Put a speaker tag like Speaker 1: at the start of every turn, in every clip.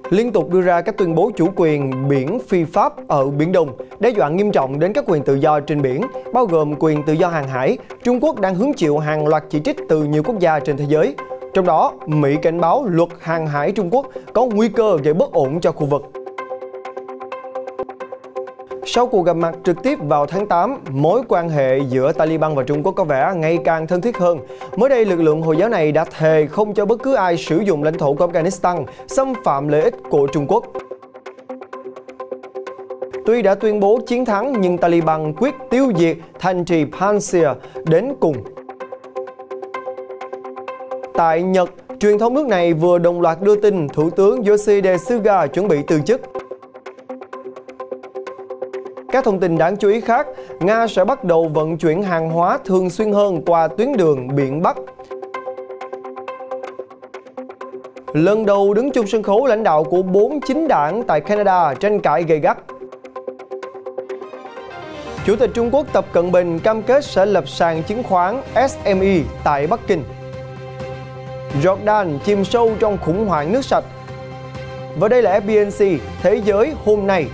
Speaker 1: liên tục đưa ra các tuyên bố chủ quyền biển phi pháp ở Biển Đông, đe dọa nghiêm trọng đến các quyền tự do trên biển, bao gồm quyền tự do hàng hải. Trung Quốc đang hứng chịu hàng loạt chỉ trích từ nhiều quốc gia trên thế giới. Trong đó, Mỹ cảnh báo luật hàng hải Trung Quốc có nguy cơ gây bất ổn cho khu vực. Sau cuộc gặp mặt trực tiếp vào tháng 8, mối quan hệ giữa Taliban và Trung Quốc có vẻ ngày càng thân thiết hơn. Mới đây, lực lượng Hồi giáo này đã thề không cho bất cứ ai sử dụng lãnh thổ của Afghanistan xâm phạm lợi ích của Trung Quốc. Tuy đã tuyên bố chiến thắng, nhưng Taliban quyết tiêu diệt thành trì Panjshir đến cùng. Tại Nhật, truyền thông nước này vừa đồng loạt đưa tin Thủ tướng Yoshihide Suga chuẩn bị từ chức. Các thông tin đáng chú ý khác, Nga sẽ bắt đầu vận chuyển hàng hóa thường xuyên hơn qua tuyến đường biển Bắc. Lần đầu đứng chung sân khấu lãnh đạo của 4 chính đảng tại Canada tranh cãi gay gắt. Chủ tịch Trung Quốc Tập Cận Bình cam kết sẽ lập sàn chứng khoán SME tại Bắc Kinh. Jordan chìm sâu trong khủng hoảng nước sạch. Và đây là FBNC Thế giới hôm nay.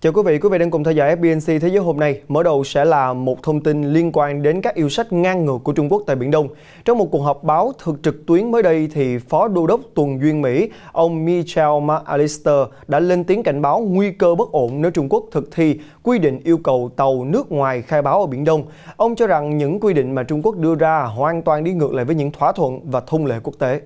Speaker 1: Chào quý vị đang cùng theo dõi FBNC Thế giới hôm nay. Mở đầu sẽ là một thông tin liên quan đến các yêu sách ngang ngược của Trung Quốc tại Biển Đông. Trong một cuộc họp báo trực tuyến mới đây, thì Phó Đô đốc Tuần duyên Mỹ, ông Michael McAllister đã lên tiếng cảnh báo nguy cơ bất ổn nếu Trung Quốc thực thi quy định yêu cầu tàu nước ngoài khai báo ở Biển Đông. Ông cho rằng những quy định mà Trung Quốc đưa ra hoàn toàn đi ngược lại với những thỏa thuận và thông lệ quốc tế.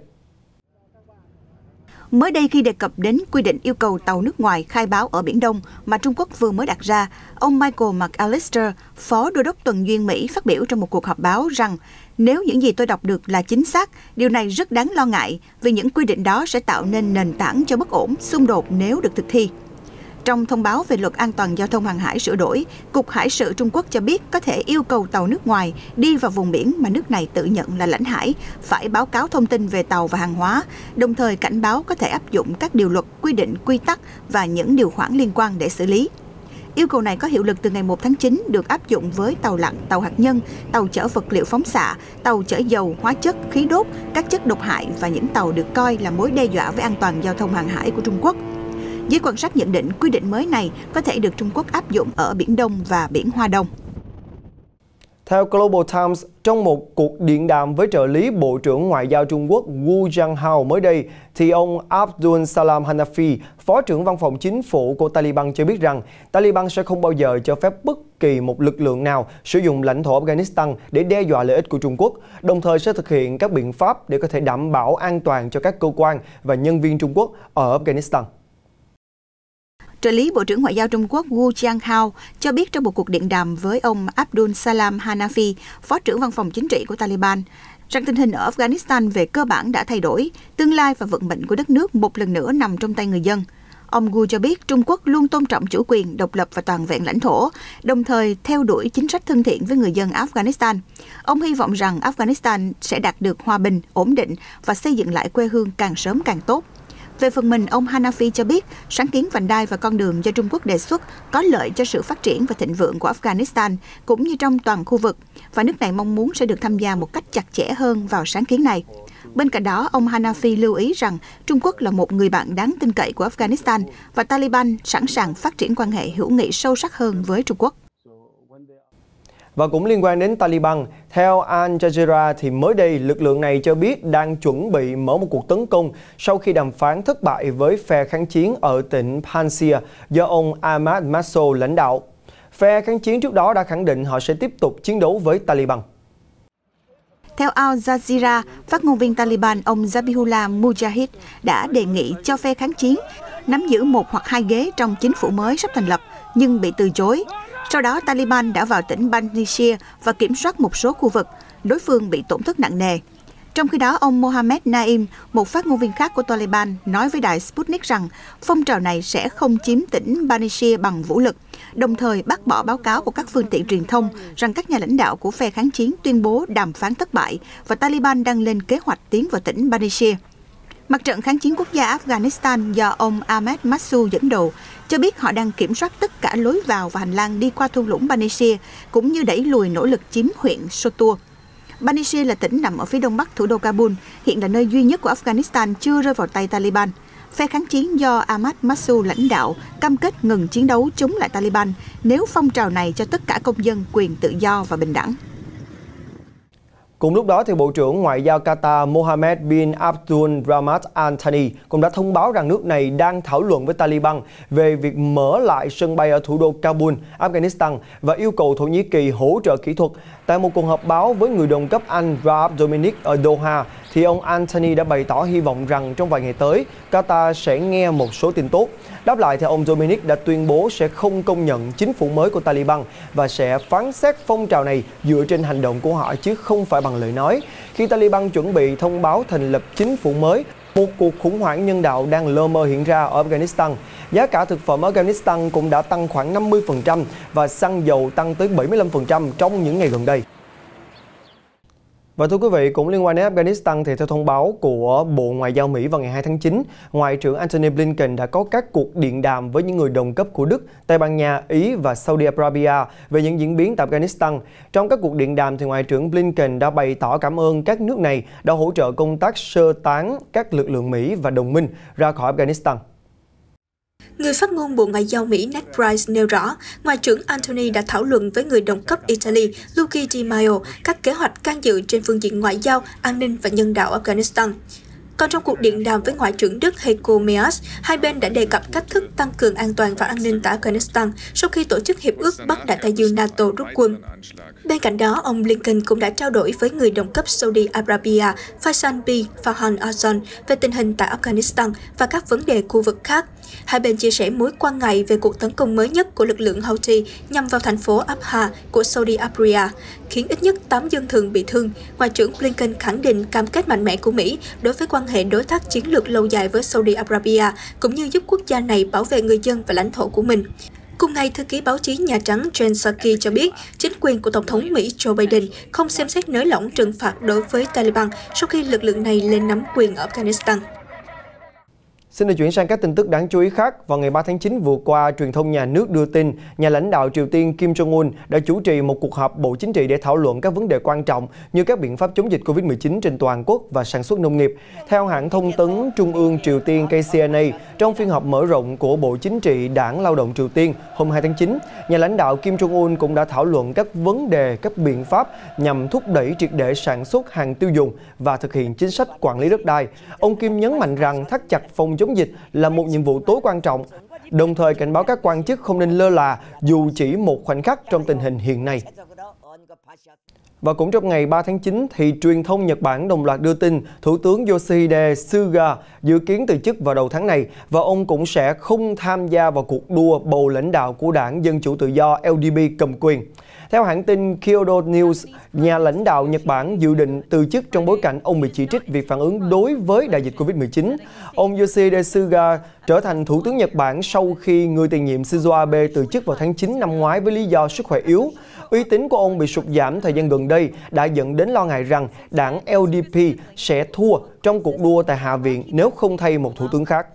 Speaker 2: Mới đây, khi đề cập đến quy định yêu cầu tàu nước ngoài khai báo ở Biển Đông mà Trung Quốc vừa mới đặt ra, ông Michael McAllister, Phó Đô đốc Tuần duyên Mỹ, phát biểu trong một cuộc họp báo rằng nếu những gì tôi đọc được là chính xác, điều này rất đáng lo ngại vì những quy định đó sẽ tạo nên nền tảng cho bất ổn, xung đột nếu được thực thi. Trong thông báo về luật an toàn giao thông hàng hải sửa đổi, Cục Hải sự Trung Quốc cho biết có thể yêu cầu tàu nước ngoài đi vào vùng biển mà nước này tự nhận là lãnh hải, phải báo cáo thông tin về tàu và hàng hóa, đồng thời cảnh báo có thể áp dụng các điều luật, quy định, quy tắc và những điều khoản liên quan để xử lý. Yêu cầu này có hiệu lực từ ngày 1 tháng 9, được áp dụng với tàu lặn, tàu hạt nhân, tàu chở vật liệu phóng xạ, tàu chở dầu, hóa chất, khí đốt, các chất độc hại và những tàu được coi là mối đe dọa với an toàn giao thông hàng hải của Trung Quốc. Giới quan sát nhận định quy định mới này có thể được Trung Quốc áp dụng ở Biển Đông và Biển Hoa Đông.
Speaker 1: Theo Global Times, trong một cuộc điện đàm với trợ lý Bộ trưởng Ngoại giao Trung Quốc Wu Jianhao mới đây, thì ông Abdul Salam Hanafi, Phó trưởng Văn phòng Chính phủ của Taliban cho biết rằng Taliban sẽ không bao giờ cho phép bất kỳ một lực lượng nào sử dụng lãnh thổ Afghanistan để đe dọa lợi ích của Trung Quốc, đồng thời sẽ thực hiện các biện pháp để có thể đảm bảo an toàn cho các cơ quan và nhân viên Trung Quốc ở Afghanistan.
Speaker 2: Trợ lý Bộ trưởng Ngoại giao Trung Quốc Wu Jianhao cho biết trong một cuộc điện đàm với ông Abdul Salam Hanafi, Phó trưởng Văn phòng Chính trị của Taliban, rằng tình hình ở Afghanistan về cơ bản đã thay đổi, tương lai và vận mệnh của đất nước một lần nữa nằm trong tay người dân. Ông Wu cho biết Trung Quốc luôn tôn trọng chủ quyền, độc lập và toàn vẹn lãnh thổ, đồng thời theo đuổi chính sách thân thiện với người dân Afghanistan. Ông hy vọng rằng Afghanistan sẽ đạt được hòa bình, ổn định và xây dựng lại quê hương càng sớm càng tốt. Về phần mình, ông Hanafi cho biết sáng kiến vành đai và con đường do Trung Quốc đề xuất có lợi cho sự phát triển và thịnh vượng của Afghanistan cũng như trong toàn khu vực, và nước này mong muốn sẽ được tham gia một cách chặt chẽ hơn vào sáng kiến này. Bên cạnh đó, ông Hanafi lưu ý rằng Trung Quốc là một người bạn đáng tin cậy của Afghanistan và Taliban sẵn sàng phát triển quan hệ hữu nghị sâu sắc hơn với Trung Quốc.
Speaker 1: Và cũng liên quan đến Taliban, theo Al Jazeera thì mới đây lực lượng này cho biết đang chuẩn bị mở một cuộc tấn công sau khi đàm phán thất bại với phe kháng chiến ở tỉnh Panjshir do ông Ahmad Massoud lãnh đạo. Phe kháng chiến trước đó đã khẳng định họ sẽ tiếp tục chiến đấu với Taliban.
Speaker 2: Theo Al Jazeera, phát ngôn viên Taliban ông Zabihullah Mujahid đã đề nghị cho phe kháng chiến nắm giữ 1 hoặc 2 ghế trong chính phủ mới sắp thành lập, nhưng bị từ chối. Sau đó, Taliban đã vào tỉnh Panjshir và kiểm soát một số khu vực. Đối phương bị tổn thất nặng nề. Trong khi đó, ông Mohammed Naim, một phát ngôn viên khác của Taliban, nói với đài Sputnik rằng phong trào này sẽ không chiếm tỉnh Panjshir bằng vũ lực, đồng thời bác bỏ báo cáo của các phương tiện truyền thông rằng các nhà lãnh đạo của phe kháng chiến tuyên bố đàm phán thất bại và Taliban đang lên kế hoạch tiến vào tỉnh Panjshir. Mặt trận kháng chiến quốc gia Afghanistan do ông Ahmed Massoud dẫn đầu cho biết họ đang kiểm soát tất cả lối vào và hành lang đi qua thung lũng Panjshir, cũng như đẩy lùi nỗ lực chiếm huyện Sotur. Panjshir là tỉnh nằm ở phía đông bắc thủ đô Kabul, hiện là nơi duy nhất của Afghanistan chưa rơi vào tay Taliban. Phe kháng chiến do Ahmad Massoud lãnh đạo cam kết ngừng chiến đấu chống lại Taliban nếu phong trào này cho tất cả công dân quyền tự do và bình đẳng.
Speaker 1: Cùng lúc đó, thì Bộ trưởng Ngoại giao Qatar Mohammed bin Abdul Rahman Al Thani cũng đã thông báo rằng nước này đang thảo luận với Taliban về việc mở lại sân bay ở thủ đô Kabul, Afghanistan và yêu cầu Thổ Nhĩ Kỳ hỗ trợ kỹ thuật. Tại một cuộc họp báo với người đồng cấp Anh Raab Dominic ở Doha, thì ông Anthony đã bày tỏ hy vọng rằng trong vài ngày tới, Qatar sẽ nghe một số tin tốt. Đáp lại, thì ông Dominic đã tuyên bố sẽ không công nhận chính phủ mới của Taliban và sẽ phán xét phong trào này dựa trên hành động của họ chứ không phải bằng lời nói. Khi Taliban chuẩn bị thông báo thành lập chính phủ mới, một cuộc khủng hoảng nhân đạo đang lơ mơ hiện ra ở Afghanistan. Giá cả thực phẩm ở Afghanistan cũng đã tăng khoảng 50% và xăng dầu tăng tới 75% trong những ngày gần đây. Và thưa quý vị, cũng liên quan đến Afghanistan, thì theo thông báo của Bộ Ngoại giao Mỹ vào ngày 2 tháng 9, Ngoại trưởng Antony Blinken đã có các cuộc điện đàm với những người đồng cấp của Đức, Tây Ban Nha, Ý và Saudi Arabia về những diễn biến tại Afghanistan. Trong các cuộc điện đàm, thì Ngoại trưởng Blinken đã bày tỏ cảm ơn các nước này đã hỗ trợ công tác sơ tán các lực lượng Mỹ và đồng minh ra khỏi Afghanistan.
Speaker 3: Người phát ngôn Bộ Ngoại giao Mỹ Ned Price nêu rõ, Ngoại trưởng Antony đã thảo luận với người đồng cấp Italy Luigi Di Maio các kế hoạch can dự trên phương diện ngoại giao, an ninh và nhân đạo Afghanistan. Còn trong cuộc điện đàm với Ngoại trưởng Đức Heiko Maas, hai bên đã đề cập cách thức tăng cường an toàn và an ninh tại Afghanistan sau khi tổ chức Hiệp ước Bắc Đại Tây Dương NATO rút quân. Bên cạnh đó, ông Blinken cũng đã trao đổi với người đồng cấp Saudi Arabia Faisal bin Farhan Al về tình hình tại Afghanistan và các vấn đề khu vực khác. Hai bên chia sẻ mối quan ngại về cuộc tấn công mới nhất của lực lượng Houthi nhằm vào thành phố Abha của Saudi Arabia, khiến ít nhất 8 dân thường bị thương. Ngoại trưởng Blinken khẳng định cam kết mạnh mẽ của Mỹ đối với quan hệ đối tác chiến lược lâu dài với Saudi Arabia, cũng như giúp quốc gia này bảo vệ người dân và lãnh thổ của mình. Cùng ngày, thư ký báo chí Nhà Trắng Jen Psaki cho biết chính quyền của Tổng thống Mỹ Joe Biden không xem xét nới lỏng trừng phạt đối với Taliban sau khi lực lượng này lên nắm quyền ở Afghanistan.
Speaker 1: Xin được chuyển sang các tin tức đáng chú ý khác. Vào ngày 3 tháng 9 vừa qua, truyền thông nhà nước đưa tin nhà lãnh đạo Triều Tiên Kim Jong-un đã chủ trì một cuộc họp Bộ Chính trị để thảo luận các vấn đề quan trọng như các biện pháp chống dịch Covid-19 trên toàn quốc và sản xuất nông nghiệp. Theo hãng thông tấn Trung ương Triều Tiên KCNA, trong phiên họp mở rộng của Bộ Chính trị Đảng Lao động Triều Tiên hôm 2 tháng 9, nhà lãnh đạo Kim Jong-un cũng đã thảo luận các vấn đề, các biện pháp nhằm thúc đẩy triệt để sản xuất hàng tiêu dùng và thực hiện chính sách quản lý đất đai. Ông Kim nhấn mạnh rằng thắt chặt phòng chống dịch là một nhiệm vụ tối quan trọng, đồng thời cảnh báo các quan chức không nên lơ là dù chỉ một khoảnh khắc trong tình hình hiện nay. Và cũng trong ngày 3 tháng 9, thì truyền thông Nhật Bản đồng loạt đưa tin Thủ tướng Yoshihide Suga dự kiến từ chức vào đầu tháng này và ông cũng sẽ không tham gia vào cuộc đua bầu lãnh đạo của Đảng Dân Chủ Tự Do LDP cầm quyền. Theo hãng tin Kyodo News, nhà lãnh đạo Nhật Bản dự định từ chức trong bối cảnh ông bị chỉ trích vì phản ứng đối với đại dịch Covid-19. Ông Yoshihide Suga trở thành Thủ tướng Nhật Bản sau khi người tiền nhiệm Shinzo Abe từ chức vào tháng 9 năm ngoái với lý do sức khỏe yếu. Uy tín của ông bị sụt giảm thời gian gần đây đã dẫn đến lo ngại rằng đảng LDP sẽ thua trong cuộc đua tại Hạ viện nếu không thay một thủ tướng khác.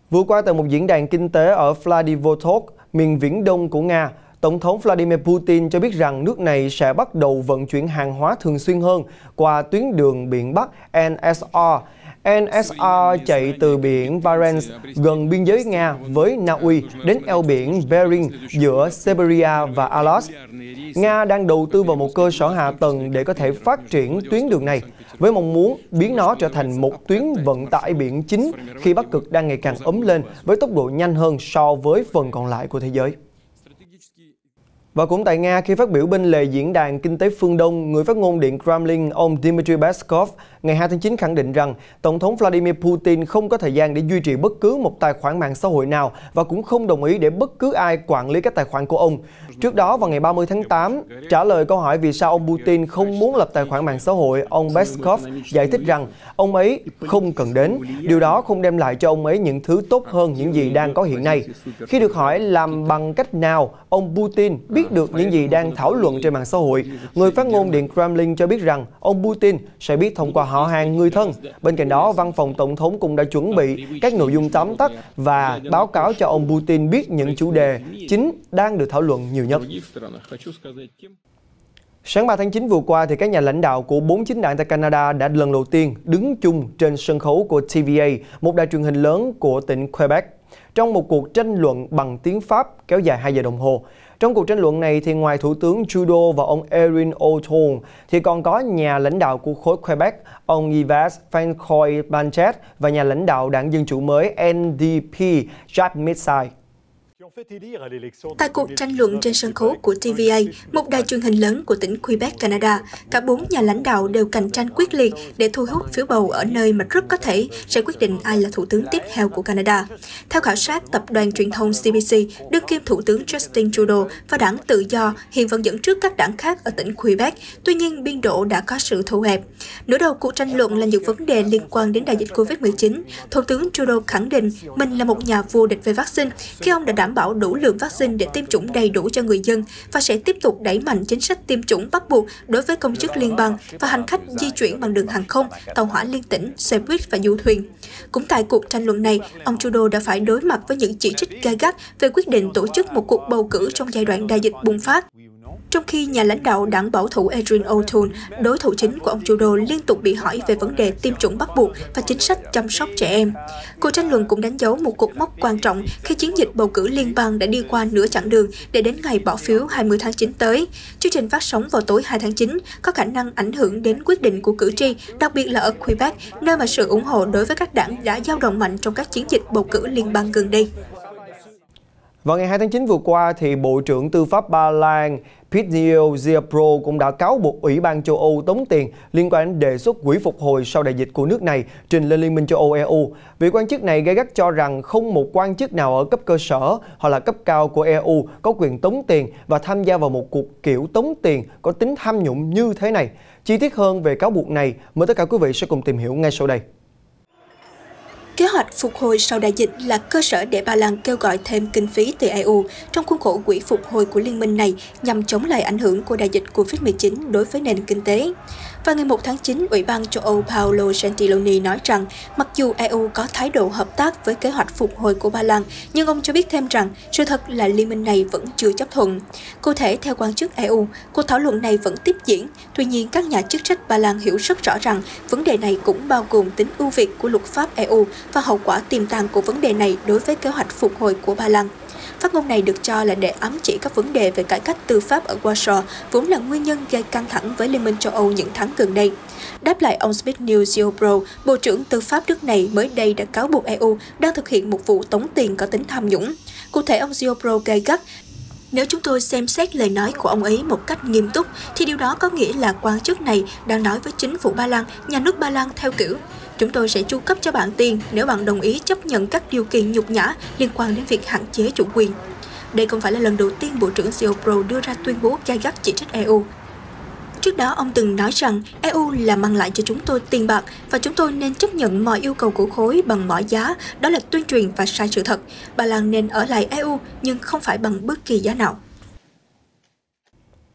Speaker 1: Vừa qua, tại một diễn đàn kinh tế ở Vladivostok, miền viễn đông của Nga, Tổng thống Vladimir Putin cho biết rằng nước này sẽ bắt đầu vận chuyển hàng hóa thường xuyên hơn qua tuyến đường biển Bắc NSR. NSR chạy từ biển Barents gần biên giới Nga với Na Uy đến eo biển Bering giữa Siberia và Alaska. Nga đang đầu tư vào một cơ sở hạ tầng để có thể phát triển tuyến đường này, với mong muốn biến nó trở thành một tuyến vận tải biển chính khi Bắc Cực đang ngày càng ấm lên với tốc độ nhanh hơn so với phần còn lại của thế giới. Và cũng tại Nga, khi phát biểu bên lề diễn đàn kinh tế phương Đông, người phát ngôn Điện Kremlin ông Dmitry Peskov ngày 2 tháng 9 khẳng định rằng Tổng thống Vladimir Putin không có thời gian để duy trì bất cứ một tài khoản mạng xã hội nào và cũng không đồng ý để bất cứ ai quản lý các tài khoản của ông. Trước đó, vào ngày 30 tháng 8, trả lời câu hỏi vì sao ông Putin không muốn lập tài khoản mạng xã hội, ông Peskov giải thích rằng ông ấy không cần đến. Điều đó không đem lại cho ông ấy những thứ tốt hơn những gì đang có hiện nay. Khi được hỏi làm bằng cách nào ông Putin biết được những gì đang thảo luận trên mạng xã hội, người phát ngôn Điện Kremlin cho biết rằng ông Putin sẽ biết thông qua họ hàng, người thân. Bên cạnh đó, văn phòng Tổng thống cũng đã chuẩn bị các nội dung tóm tắt và báo cáo cho ông Putin biết những chủ đề chính đang được thảo luận nhiều nhất. Sáng 3 tháng 9 vừa qua, thì các nhà lãnh đạo của 4 chính đảng tại Canada đã lần đầu tiên đứng chung trên sân khấu của TVA, một đài truyền hình lớn của tỉnh Quebec, trong một cuộc tranh luận bằng tiếng Pháp kéo dài 2 giờ đồng hồ. Trong cuộc tranh luận này, thì ngoài Thủ tướng Trudeau và ông Erin O'Toole, thì còn có nhà lãnh đạo của khối Quebec, ông Yves Francois-Blanchet và nhà lãnh đạo đảng Dân Chủ mới NDP, Jacques Messai.
Speaker 3: Tại cuộc tranh luận trên sân khấu của TVA, một đài truyền hình lớn của tỉnh Quebec, Canada, cả 4 nhà lãnh đạo đều cạnh tranh quyết liệt để thu hút phiếu bầu ở nơi mà rất có thể sẽ quyết định ai là thủ tướng tiếp theo của Canada. Theo khảo sát tập đoàn truyền thông CBC, đương kim thủ tướng Justin Trudeau và đảng Tự do hiện vẫn dẫn trước các đảng khác ở tỉnh Quebec, tuy nhiên biên độ đã có sự thu hẹp. Nửa đầu cuộc tranh luận là những vấn đề liên quan đến đại dịch Covid-19. Thủ tướng Trudeau khẳng định mình là một nhà vô địch về vaccine khi ông đã đảm bảo đủ lượng vaccine để tiêm chủng đầy đủ cho người dân và sẽ tiếp tục đẩy mạnh chính sách tiêm chủng bắt buộc đối với công chức liên bang và hành khách di chuyển bằng đường hàng không, tàu hỏa liên tỉnh, xe buýt và du thuyền. Cũng tại cuộc tranh luận này, ông Trudeau đã phải đối mặt với những chỉ trích gay gắt về quyết định tổ chức một cuộc bầu cử trong giai đoạn đại dịch bùng phát. Trong khi nhà lãnh đạo đảng bảo thủ Erin O'Toole, đối thủ chính của ông Trudeau, liên tục bị hỏi về vấn đề tiêm chủng bắt buộc và chính sách chăm sóc trẻ em. Cuộc tranh luận cũng đánh dấu một cột mốc quan trọng khi chiến dịch bầu cử liên bang đã đi qua nửa chặng đường để đến ngày bỏ phiếu 20 tháng 9 tới. Chương trình phát sóng vào tối 2 tháng 9 có khả năng ảnh hưởng đến quyết định của cử tri, đặc biệt là ở Quebec, nơi mà sự ủng hộ đối với các đảng đã dao động mạnh trong các chiến dịch bầu cử liên bang gần đây.
Speaker 1: Vào ngày 2 tháng 9 vừa qua, thì Bộ trưởng Tư pháp Ba Lan Piniel Ziobro cũng đã cáo buộc Ủy ban châu Âu tống tiền liên quan đến đề xuất quỹ phục hồi sau đại dịch của nước này trình lên Liên minh châu Âu EU. Vị quan chức này gay gắt cho rằng không một quan chức nào ở cấp cơ sở hoặc là cấp cao của EU có quyền tống tiền và tham gia vào một cuộc kiểu tống tiền có tính tham nhũng như thế này. Chi tiết hơn về cáo buộc này, mời tất cả quý vị sẽ cùng tìm hiểu ngay sau đây.
Speaker 3: Kế hoạch phục hồi sau đại dịch là cơ sở để Ba Lan kêu gọi thêm kinh phí từ EU trong khuôn khổ quỹ phục hồi của liên minh này nhằm chống lại ảnh hưởng của đại dịch Covid-19 đối với nền kinh tế. Vào ngày 1 tháng 9, Ủy ban châu Âu Paolo Gentiloni nói rằng mặc dù EU có thái độ hợp tác với kế hoạch phục hồi của Ba Lan, nhưng ông cho biết thêm rằng sự thật là liên minh này vẫn chưa chấp thuận. Cụ thể, theo quan chức EU, cuộc thảo luận này vẫn tiếp diễn. Tuy nhiên, các nhà chức trách Ba Lan hiểu rất rõ rằng vấn đề này cũng bao gồm tính ưu việt của luật pháp EU và hậu quả tiềm tàng của vấn đề này đối với kế hoạch phục hồi của Ba Lan. Phát ngôn này được cho là để ám chỉ các vấn đề về cải cách tư pháp ở Warsaw, vốn là nguyên nhân gây căng thẳng với Liên minh châu Âu những tháng gần đây. Đáp lại ông Zbigniew Ziobro, Bộ trưởng Tư pháp nước này mới đây đã cáo buộc EU đang thực hiện một vụ tống tiền có tính tham nhũng. Cụ thể, ông Ziobro gay gắt: nếu chúng tôi xem xét lời nói của ông ấy một cách nghiêm túc, thì điều đó có nghĩa là quan chức này đang nói với chính phủ Ba Lan, nhà nước Ba Lan theo kiểu: chúng tôi sẽ chu cấp cho bạn tiền nếu bạn đồng ý chấp nhận các điều kiện nhục nhã liên quan đến việc hạn chế chủ quyền. Đây không phải là lần đầu tiên Bộ trưởng Ziobro đưa ra tuyên bố gay gắt chỉ trích EU. Trước đó, ông từng nói rằng EU là mang lại cho chúng tôi tiền bạc và chúng tôi nên chấp nhận mọi yêu cầu của khối bằng mọi giá, đó là tuyên truyền và sai sự thật. Ba Lan nên ở lại EU nhưng không phải bằng bất kỳ giá nào.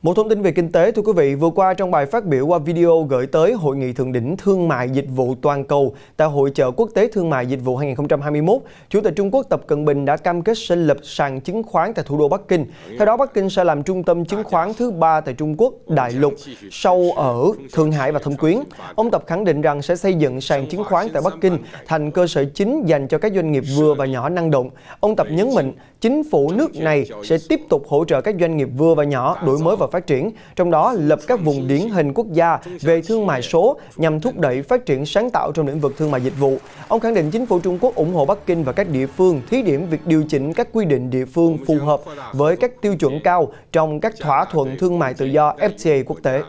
Speaker 1: Một thông tin về kinh tế, thưa quý vị, vừa qua trong bài phát biểu qua video gửi tới Hội nghị Thượng đỉnh Thương mại Dịch vụ Toàn cầu tại Hội chợ Quốc tế Thương mại Dịch vụ 2021, Chủ tịch Trung Quốc Tập Cận Bình đã cam kết sẽ lập sàn chứng khoán tại thủ đô Bắc Kinh. Theo đó, Bắc Kinh sẽ làm trung tâm chứng khoán thứ 3 tại Trung Quốc đại lục, sau ở Thượng Hải và Thâm Quyến. Ông Tập khẳng định rằng sẽ xây dựng sàn chứng khoán tại Bắc Kinh thành cơ sở chính dành cho các doanh nghiệp vừa và nhỏ năng động. Ông Tập nhấn mạnh, chính phủ nước này sẽ tiếp tục hỗ trợ các doanh nghiệp vừa và nhỏ đổi mới và phát triển, trong đó lập các vùng điển hình quốc gia về thương mại số nhằm thúc đẩy phát triển sáng tạo trong lĩnh vực thương mại dịch vụ. Ông khẳng định chính phủ Trung Quốc ủng hộ Bắc Kinh và các địa phương thí điểm việc điều chỉnh các quy định địa phương phù hợp với các tiêu chuẩn cao trong các thỏa thuận thương mại tự do FTA quốc tế.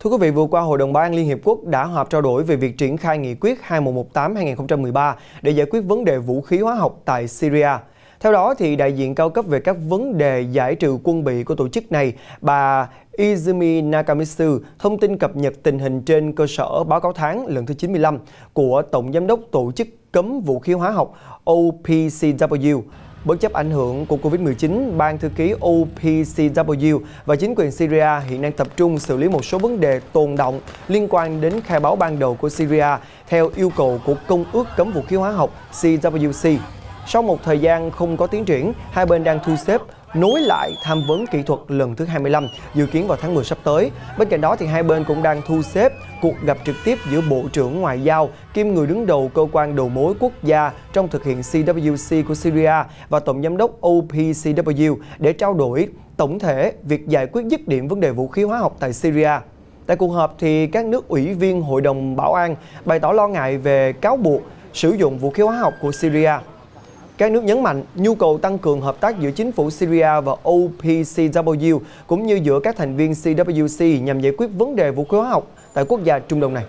Speaker 1: Thưa quý vị, vừa qua Hội đồng Bảo an Liên Hiệp Quốc đã họp trao đổi về việc triển khai nghị quyết 2118/2013 để giải quyết vấn đề vũ khí hóa học tại Syria. Theo đó, thì đại diện cao cấp về các vấn đề giải trừ quân bị của tổ chức này, bà Izumi Nakamitsu, thông tin cập nhật tình hình trên cơ sở báo cáo tháng lần thứ 95 của Tổng Giám đốc Tổ chức Cấm Vũ khí Hóa học OPCW. Bất chấp ảnh hưởng của Covid-19, Ban thư ký OPCW và chính quyền Syria hiện đang tập trung xử lý một số vấn đề tồn đọng liên quan đến khai báo ban đầu của Syria theo yêu cầu của Công ước Cấm Vũ khí Hóa học CWC. Sau một thời gian không có tiến triển, hai bên đang thu xếp nối lại tham vấn kỹ thuật lần thứ 25, dự kiến vào tháng 10 sắp tới. Bên cạnh đó, thì hai bên cũng đang thu xếp cuộc gặp trực tiếp giữa Bộ trưởng Ngoại giao kiêm người đứng đầu cơ quan đầu mối quốc gia trong thực hiện CWC của Syria và Tổng giám đốc OPCW để trao đổi tổng thể việc giải quyết dứt điểm vấn đề vũ khí hóa học tại Syria. Tại cuộc họp, thì các nước ủy viên Hội đồng Bảo an bày tỏ lo ngại về cáo buộc sử dụng vũ khí hóa học của Syria. Các nước nhấn mạnh nhu cầu tăng cường hợp tác giữa chính phủ Syria và OPCW cũng như giữa các thành viên CWC nhằm giải quyết vấn đề vũ khí hóa học tại quốc gia Trung Đông này.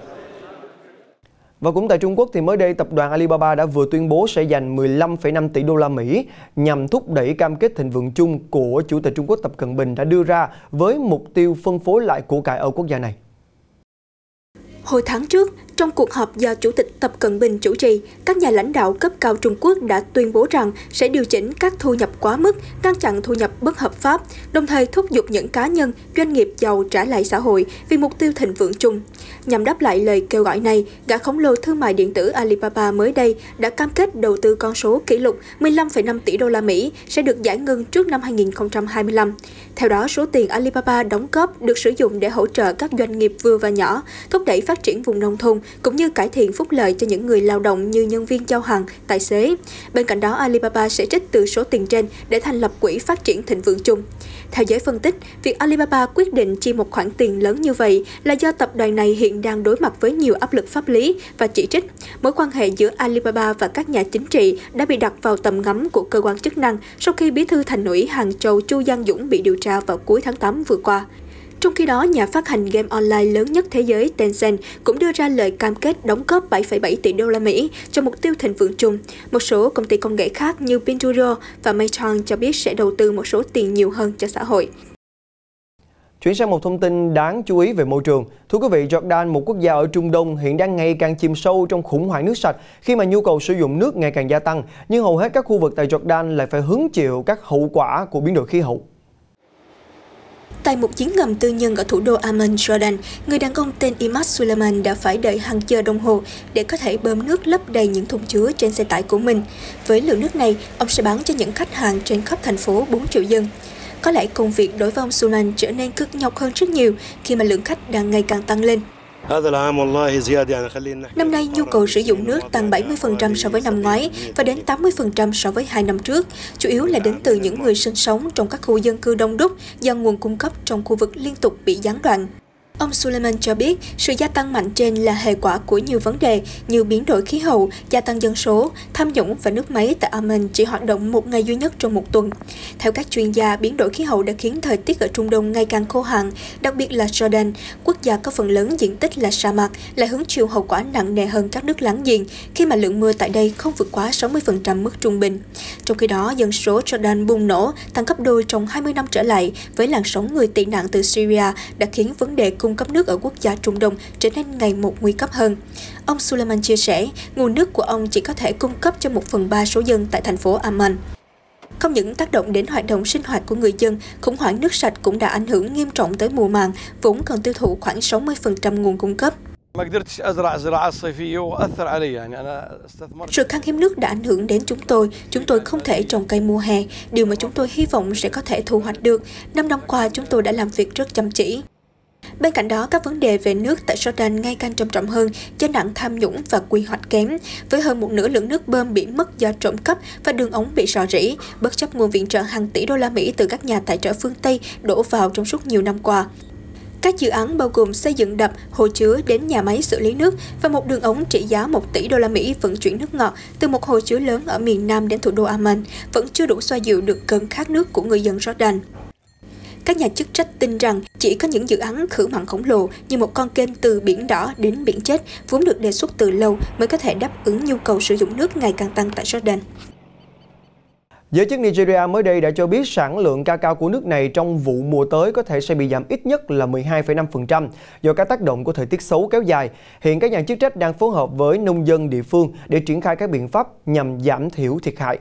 Speaker 1: Và cũng tại Trung Quốc, thì mới đây tập đoàn Alibaba đã vừa tuyên bố sẽ dành 15,5 tỷ đô la Mỹ nhằm thúc đẩy cam kết thịnh vượng chung của Chủ tịch Trung Quốc Tập Cận Bình đã đưa ra với mục tiêu phân phối lại của cải ở quốc gia này.
Speaker 3: Hồi tháng trước, trong cuộc họp do Chủ tịch Tập Cận Bình chủ trì, các nhà lãnh đạo cấp cao Trung Quốc đã tuyên bố rằng sẽ điều chỉnh các thu nhập quá mức, ngăn chặn thu nhập bất hợp pháp, đồng thời thúc giục những cá nhân, doanh nghiệp giàu trả lại xã hội vì mục tiêu thịnh vượng chung. Nhằm đáp lại lời kêu gọi này, gã khổng lồ thương mại điện tử Alibaba mới đây đã cam kết đầu tư con số kỷ lục 15,5 tỷ đô la Mỹ sẽ được giải ngân trước năm 2025. Theo đó, số tiền Alibaba đóng góp được sử dụng để hỗ trợ các doanh nghiệp vừa và nhỏ, thúc đẩy phát triển vùng nông thôn, cũng như cải thiện phúc lợi cho những người lao động như nhân viên giao hàng, tài xế. Bên cạnh đó, Alibaba sẽ trích từ số tiền trên để thành lập quỹ phát triển thịnh vượng chung. Theo giới phân tích, việc Alibaba quyết định chi một khoản tiền lớn như vậy là do tập đoàn này hiện đang đối mặt với nhiều áp lực pháp lý và chỉ trích. Mối quan hệ giữa Alibaba và các nhà chính trị đã bị đặt vào tầm ngắm của cơ quan chức năng sau khi bí thư thành ủy Hàng Châu Chu Giang Dũng bị điều tra vào cuối tháng 8 vừa qua. Trong khi đó, nhà phát hành game online lớn nhất thế giới Tencent cũng đưa ra lời cam kết đóng góp 7,7 tỷ đô la Mỹ cho mục tiêu thịnh vượng chung. Một số công ty công nghệ khác như Pinduoduo và Meituan cho biết sẽ đầu tư một số tiền nhiều hơn cho xã hội.
Speaker 1: Chuyển sang một thông tin đáng chú ý về môi trường. Thưa quý vị, Jordan, một quốc gia ở Trung Đông, hiện đang ngày càng chìm sâu trong khủng hoảng nước sạch khi mà nhu cầu sử dụng nước ngày càng gia tăng. Nhưng hầu hết các khu vực tại Jordan lại phải hứng chịu các hậu quả của biến đổi khí hậu.
Speaker 3: Tại một giếng ngầm tư nhân ở thủ đô Amman, Jordan, người đàn ông tên Imad Suleiman đã phải đợi hàng giờ đồng hồ để có thể bơm nước lấp đầy những thùng chứa trên xe tải của mình. Với lượng nước này, ông sẽ bán cho những khách hàng trên khắp thành phố 4 triệu dân. Có lẽ công việc đối với ông Suleiman trở nên cực nhọc hơn rất nhiều khi mà lượng khách đang ngày càng tăng lên. Năm nay, nhu cầu sử dụng nước tăng 70% so với năm ngoái và đến 80% so với 2 năm trước, chủ yếu là đến từ những người sinh sống trong các khu dân cư đông đúc do nguồn cung cấp trong khu vực liên tục bị gián đoạn. Ông Suleiman cho biết sự gia tăng mạnh trên là hệ quả của nhiều vấn đề như biến đổi khí hậu, gia tăng dân số, tham nhũng và nước máy tại Amman chỉ hoạt động một ngày duy nhất trong một tuần. Theo các chuyên gia, biến đổi khí hậu đã khiến thời tiết ở Trung Đông ngày càng khô hạn, đặc biệt là Jordan, quốc gia có phần lớn diện tích là sa mạc, lại hứng chịu hậu quả nặng nề hơn các nước láng giềng khi mà lượng mưa tại đây không vượt quá 60% mức trung bình. Trong khi đó, dân số Jordan bùng nổ, tăng gấp đôi trong 20 năm trở lại với làn sóng người tị nạn từ Syria đã khiến vấn đề cung cấp nước ở quốc gia Trung Đông trở nên ngày một nguy cấp hơn. Ông Suleiman chia sẻ, nguồn nước của ông chỉ có thể cung cấp cho 1/3 số dân tại thành phố Amman. Không những tác động đến hoạt động sinh hoạt của người dân, khủng hoảng nước sạch cũng đã ảnh hưởng nghiêm trọng tới mùa màng, vốn còn tiêu thụ khoảng 60% nguồn cung cấp. Sự khan hiếm nước đã ảnh hưởng đến chúng tôi không thể trồng cây mùa hè, điều mà chúng tôi hy vọng sẽ có thể thu hoạch được. 5 năm qua, chúng tôi đã làm việc rất chăm chỉ. Bên cạnh đó, các vấn đề về nước tại Jordan ngày càng trầm trọng hơn do nạn tham nhũng và quy hoạch kém, với hơn một nửa lượng nước bơm bị mất do trộm cắp và đường ống bị rò rỉ, bất chấp nguồn viện trợ hàng tỷ đô la Mỹ từ các nhà tài trợ phương Tây đổ vào trong suốt nhiều năm qua. Các dự án bao gồm xây dựng đập, hồ chứa đến nhà máy xử lý nước và một đường ống trị giá 1 tỷ đô la Mỹ vận chuyển nước ngọt từ một hồ chứa lớn ở miền Nam đến thủ đô Amman vẫn chưa đủ xoa dịu được cơn khát nước của người dân Jordan. Các nhà chức trách tin rằng chỉ có những dự án khử mặn khổng lồ như một con kênh từ Biển Đỏ đến Biển Chết vốn được đề xuất từ lâu mới có thể đáp ứng nhu cầu sử dụng nước ngày càng tăng tại Jordan.
Speaker 1: Giới chức Nigeria mới đây đã cho biết sản lượng cacao của nước này trong vụ mùa tới có thể sẽ bị giảm ít nhất là 12,5% do các tác động của thời tiết xấu kéo dài. Hiện các nhà chức trách đang phối hợp với nông dân địa phương để triển khai các biện pháp nhằm giảm thiểu thiệt hại.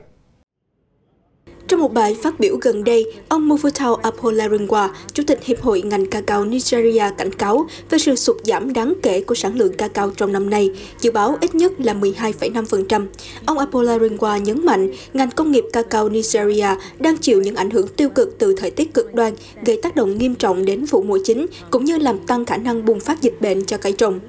Speaker 3: Trong một bài phát biểu gần đây, ông Mufutau Apolaringwa, Chủ tịch Hiệp hội ngành cacao Nigeria cảnh cáo về sự sụt giảm đáng kể của sản lượng cacao trong năm nay, dự báo ít nhất là 12,5%. Ông Apolaringwa nhấn mạnh ngành công nghiệp cacao Nigeria đang chịu những ảnh hưởng tiêu cực từ thời tiết cực đoan, gây tác động nghiêm trọng đến vụ mùa chính, cũng như làm tăng khả năng bùng phát dịch bệnh cho cây trồng.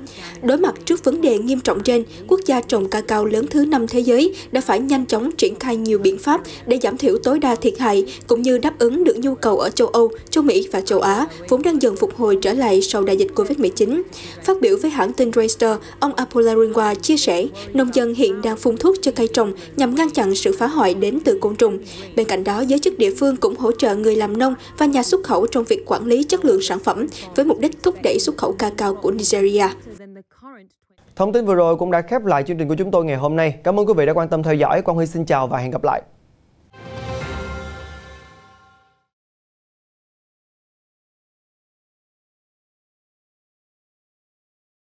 Speaker 3: Đối mặt trước vấn đề nghiêm trọng trên, quốc gia trồng cacao lớn thứ 5 thế giới đã phải nhanh chóng triển khai nhiều biện pháp để giảm thiểu tối đa thiệt hại, cũng như đáp ứng được nhu cầu ở châu Âu, châu Mỹ và châu Á, vốn đang dần phục hồi trở lại sau đại dịch Covid-19. Phát biểu với hãng tin Reuters, ông Apolaringwa chia sẻ, nông dân hiện đang phun thuốc cho cây trồng nhằm ngăn chặn sự phá hoại đến từ côn trùng. Bên cạnh đó, giới chức địa phương cũng hỗ trợ người làm nông và nhà xuất khẩu trong việc quản lý chất lượng sản phẩm, với mục đích thúc đẩy xuất khẩu cacao của Nigeria.
Speaker 1: Thông tin vừa rồi cũng đã khép lại chương trình của chúng tôi ngày hôm nay. Cảm ơn quý vị đã quan tâm theo dõi. Quang Huy xin chào và hẹn gặp lại.